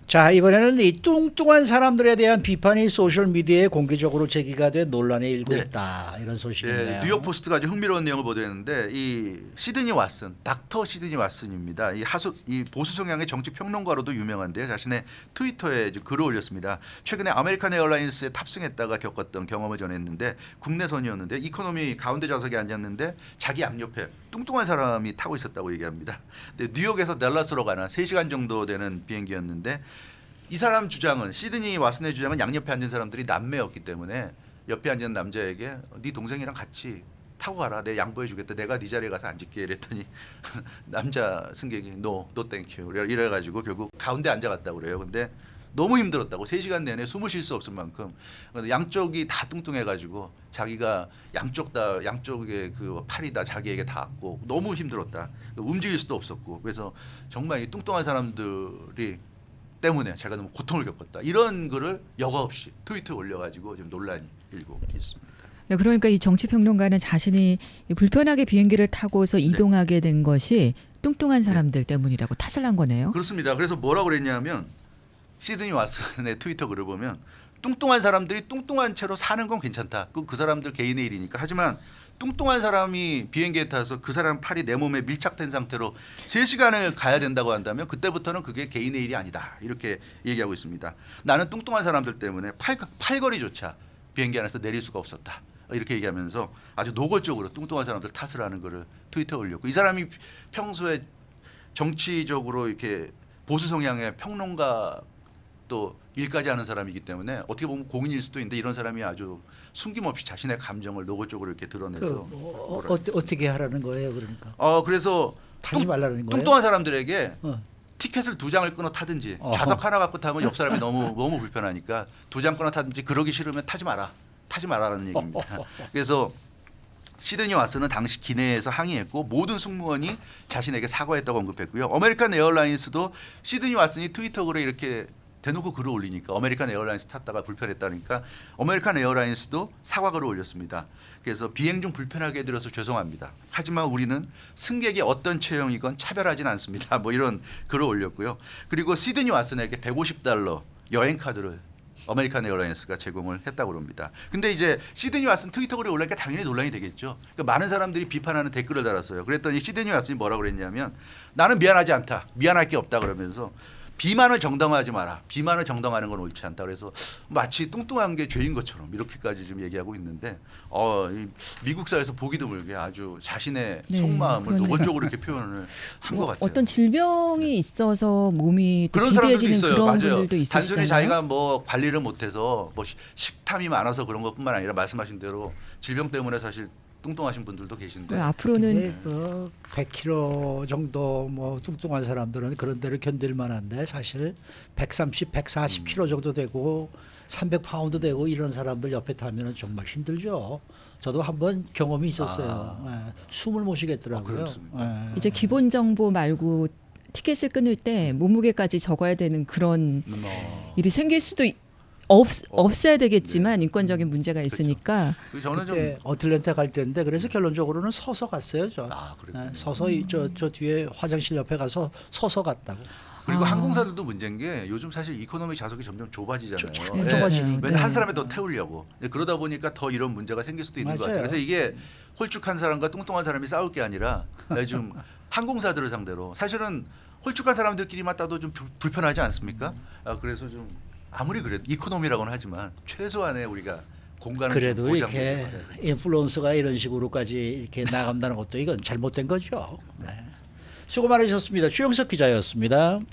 자, 이번에는 이 뚱뚱한 사람들에 대한 비판이 소셜 미디어에 공개적으로 제기가 돼 논란에 일고 네. 있다. 이런 소식인데요. 네, 뉴욕 포스트가 아주 흥미로운 내용을 보도했는데 이 시드니 왓슨, 닥터 시드니 왓슨입니다. 이 보수 성향의 정치 평론가로도 유명한데 자신의 트위터에 글을 올렸습니다. 최근에 아메리칸 에어라인스에 탑승했다가 겪었던 경험을 전했는데 국내선이었는데 이코노미 가운데 좌석에 앉았는데 자기 양옆에 뚱뚱한 사람이 타고 있었다고 얘기합니다. 근데 뉴욕에서 댈러스로 가는 3시간 정도 되는 비행기였는데 이 사람 주장은 시드니 왓슨의 주장은 양옆에 앉은 사람들이 남매였기 때문에 옆에 앉은 남자에게 네 동생이랑 같이 타고 가라. 내가 양보해 주겠다. 내가 네 자리에 가서 앉을게. 이랬더니 남자 승객이 no 땡큐 이래가지고 결국 가운데 앉아갔다고 그래요. 근데 너무 힘들었다고 3시간 내내 숨을 쉴 수 없을 만큼 양쪽이 다 뚱뚱해가지고 자기가 양쪽의 그 팔이 다 자기에게 닿았고 너무 힘들었다. 움직일 수도 없었고 그래서 정말 이 뚱뚱한 사람들이 때문에 제가 너무 고통을 겪었다. 이런 글을 여과 없이 트위터에 올려가지고 지금 논란이 일고 있습니다. 네, 그러니까 이 정치평론가는 자신이 불편하게 비행기를 타고서 이동하게 된 것이 뚱뚱한 사람들 때문이라고 탓을 한 거네요. 그렇습니다. 그래서 뭐라고 그랬냐면 시드니 왓슨의 트위터 글을 보면 뚱뚱한 사람들이 뚱뚱한 채로 사는 건 괜찮다. 그 사람들 개인의 일이니까. 하지만 뚱뚱한 사람이 비행기에 타서 그 사람 팔이 내 몸에 밀착된 상태로 3시간을 가야 된다고 한다면 그때부터는 그게 개인의 일이 아니다. 이렇게 얘기하고 있습니다. 나는 뚱뚱한 사람들 때문에 팔걸이조차 비행기 안에서 내릴 수가 없었다. 이렇게 얘기하면서 아주 노골적으로 뚱뚱한 사람들 탓을 하는 거를 트위터에 올렸고 이 사람이 평소에 정치적으로 이렇게 보수 성향의 평론가 또 일까지 하는 사람이기 때문에 어떻게 보면 공인일 수도 있는데 이런 사람이 아주 숨김없이 자신의 감정을 노골적으로 이렇게 드러내서 어떻게 하라는 거예요, 그러니까? 그래서 타지 말라는 거예요. 뚱뚱한 사람들에게 어. 티켓을 2장을 끊어 타든지 좌석 하나 갖고 타면 옆 사람이 너무 불편하니까 2장 끊어 타든지 그러기 싫으면 타지 마라라는 얘기입니다. 그래서 시드니 왓슨은 당시 기내에서 항의했고 모든 승무원이 자신에게 사과했다고 언급했고요. 아메리칸 에어라인스도 시드니 왓슨이 트위터 글에 이렇게 대놓고 글을 올리니까 아메리칸 에어라인스 탔다가 불편했다니까 아메리칸 에어라인스도 사과글을 올렸습니다. 그래서 비행 중 불편하게 해드려서 죄송합니다. 하지만 우리는 승객이 어떤 체형이건 차별하진 않습니다. 뭐 이런 글을 올렸고요. 그리고 시드니 왓슨에게 $150 여행 카드를 아메리칸 에어라인스가 제공을 했다고 합니다. 근데 이제 시드니 왓슨 트위터 글에 올라니까 당연히 논란이 되겠죠. 그러니까 많은 사람들이 비판하는 댓글을 달았어요. 그랬더니 시드니 왓슨이 뭐라고 그랬냐면 나는 미안하지 않다. 미안할 게 없다 그러면서 비만을 정당화하지 마라. 비만을 정당화하는 건 옳지 않다. 그래서 마치 뚱뚱한 게 죄인 것처럼 이렇게까지 지금 얘기하고 있는데 이 미국 사회에서 보기 드물게 아주 자신의 속마음을 그러네요. 노골적으로 이렇게 표현을 한 것 같아요. 어떤 질병이 있어서 몸이 그런 사람들도 비대해지는 있어요. 그런 맞아요. 분들도 있으시잖아요. 단순히 자기가 뭐 관리를 못해서 뭐 식탐이 많아서 그런 것뿐만 아니라 말씀하신 대로 질병 때문에 사실 뚱뚱하신 분들도 계신데 앞으로는 그 100kg 정도 뭐 뚱뚱한 사람들은 그런 데를 견딜 만한데 사실 130, 140kg 정도 되고 300파운드 되고 이런 사람들 옆에 타면은 정말 힘들죠. 저도 한번 경험이 있었어요. 예, 숨을 못 쉬겠더라고요. 그렇습니까? 예. 이제 기본 정보 말고 티켓을 끊을 때 몸무게까지 적어야 되는 그런 일이 생길 수도 없어야 되겠지만 인권적인 문제가 있으니까 저는 좀 그때 어틀랜타 갈 때인데 그래서 결론적으로는 서서 갔어요. 저. 그랬군요. 예, 서서 저 뒤에 화장실 옆에 가서 서서 갔다고. 그리고 항공사들도 문제인 게 요즘 사실 이코노미 좌석이 점점 좁아지잖아요. 자꾸 네. 좁아지니까. 왜냐 한 사람에 더 태우려고. 그러다 보니까 더 이런 문제가 생길 수도 있는 것 맞아요. 같아요. 그래서 이게 홀쭉한 사람과 뚱뚱한 사람이 싸울 게 아니라 요즘 항공사들을 상대로 사실은 홀쭉한 사람들끼리만 따도 좀 불편하지 않습니까? 그래서 좀 아무리 그래도 이코노미라고는 하지만 최소한의 우리가 공간을 그래도 좀 이렇게 보장해야 돼요. 인플루언서가 이런 식으로까지 이렇게 나간다는 것도 이건 잘못된 거죠. 네. 수고 많으셨습니다. 주영석 기자였습니다.